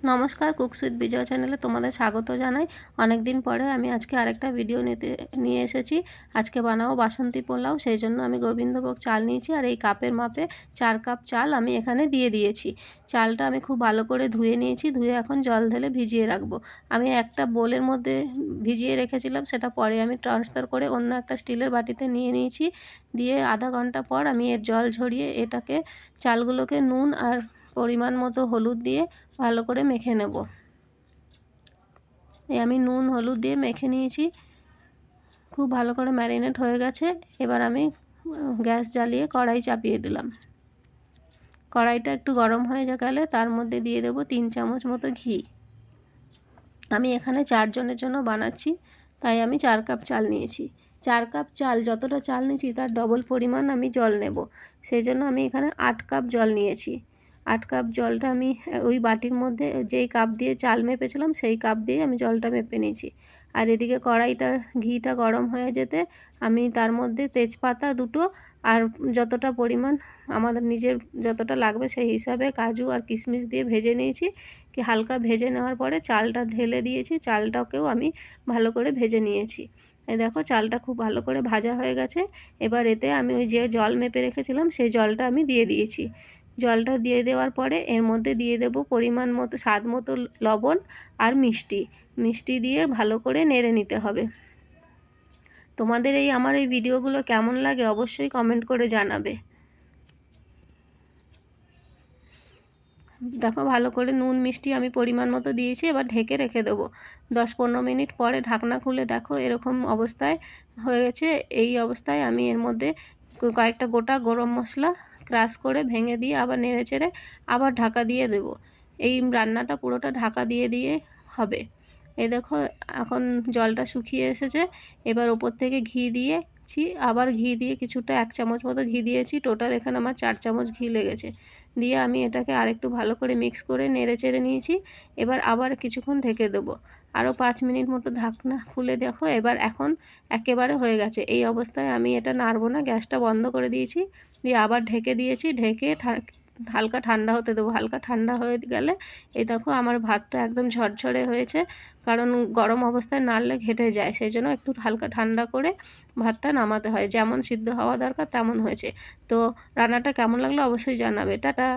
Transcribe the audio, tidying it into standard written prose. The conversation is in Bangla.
নমস্কার, কুকস উইথ বিজয় চ্যানেলে তোমাদের স্বাগত জানাই। অনেক দিন পরে আমি আজকে আরেকটা ভিডিও নিয়ে এসেছি। আজকে বানাবো বাসন্তী পোলাও। সেই জন্য আমি গোবিন্দভোগ চাল নিয়েছি, আর এই কাপের মাপে 4 কাপ চাল আমি এখানে দিয়ে দিয়েছি। চালটা আমি খুব ভালো করে ধুয়ে নিয়েছি, ধুয়ে এখন জল ঢেলে ভিজিয়ে রাখবো। আমি একটা বোলের মধ্যে ভিজিয়ে রেখেছিলাম, সেটা পরে আমি ট্রান্সফার করে অন্য একটা স্টিলের বাটিতে নিয়ে নিয়েছি। দিয়ে আধা ঘন্টা পর আমি এর জল ঝরিয়ে এটাকে চালগুলোকে নুন আর পরিমাণ মতো হলুদ দিয়ে ভালো করে মেখে নেব। আমি নুন হলুদ দিয়ে মেখে নিয়েছি, খুব ভালো করে ম্যারিনেট হয়ে গেছে। এবার আমি গ্যাস জ্বালিয়ে কড়াই চাপিয়ে দিলাম। কড়াইটা একটু গরম হয়ে গেলে তার মধ্যে দিয়ে দেব 3 চামচ মতো ঘি। আমি এখানে 4 জনের জন্য বানাচ্ছি, তাই আমি 4 কাপ চাল নিয়েছি। 4 কাপ চাল, যতটা চাল নিয়েছি তার ডবল পরিমাণ আমি জল নেব। সেই জন্য আমি এখানে 8 কাপ জল নিয়েছি। 8 কাপ জলটা আমি ওই বাটির মধ্যে যেই কাপ দিয়ে চাল মেপেছিলাম সেই কাপ দিয়ে আমি জলটা মেপে নিয়েছি। আর এদিকে কড়াইটা ঘিটা গরম হয়ে যেতে আমি তার মধ্যে তেজপাতা দুটো আর যতটা পরিমাণ আমাদের নিজের যতটা লাগবে সেই হিসাবে কাজু আর কিশমিশ দিয়ে ভেজে নিয়েছি। কি হালকা ভেজে নেওয়ার পরে চালটা ঢেলে দিয়েছি, চালটাকেও আমি ভালো করে ভেজে নিয়েছি। এই দেখো চালটা খুব ভালো করে ভাজা হয়ে গেছে। এবার এতে আমি ওই যে জল মেপে রেখেছিলাম সেই জলটা আমি দিয়ে দিয়েছি। জলটা দিয়ে দেওয়ার পরে এর মধ্যে দিয়ে দেব পরিমাণ মতো স্বাদ মতো লবণ আর মিষ্টি। মিষ্টি দিয়ে ভালো করে নেড়ে নিতে হবে। তোমাদের আমার এই ভিডিওগুলো কেমন লাগে অবশ্যই কমেন্ট করে জানাবে। দেখো ভালো করে নুন মিষ্টি আমি পরিমাণ মতো দিয়েছি। এবার ঢেকে রেখে দেবো 10-15 মিনিট পরে ঢাকনা খুলে দেখো এরকম অবস্থায় হয়ে গেছে। এই অবস্থায় আমি এর মধ্যে কয়েকটা গোটা গরম মশলা ক্রাশ করে ভেঙে দিয়ে আবার নেড়ে চেড়ে আবার ঢাকা দিয়ে দেব। এই রান্নাটা পুরোটা ঢাকা দিয়ে দিয়ে হবে। এই দেখো এখন জলটা শুকিয়ে এসেছে। এবার ওপর থেকে ঘি দিয়েছি, আবার ঘি দিয়ে কিছুটা 1 চামচ মতো ঘি দিয়েছি। টোটাল এখানে আমার 4 চামচ ঘি লেগেছে। দিয়ে আমি এটাকে আরেকটু ভালো করে মিক্স করে নেড়ে চেড়ে নিয়েছি। এবার আবার কিছুক্ষণ ঢেকে দেবো, আরও 5 মিনিট মতো ঢাকনা খুলে দেখো এবার এখন একেবারে হয়ে গেছে। এই অবস্থায় আমি এটা নাড়বো না, গ্যাসটা বন্ধ করে দিয়েছি। দিয়ে আবার ঢেকে দিয়েছি, ঢেকে হালকা ঠান্ডা হতে দেবো। হালকা ঠান্ডা হয়ে গেলে এই দেখো আমার ভাতটা একদম ঝরঝরে হয়েছে, কারণ গরম অবস্থায় নাড়লে ঘেটে যায়। সেই জন্য একটু হালকা ঠান্ডা করে ভাতটা নামাতে হয়। যেমন সিদ্ধ হওয়া দরকার তেমন হয়েছে। তো রান্নাটা কেমন লাগলো অবশ্যই জানাবে। টাটা।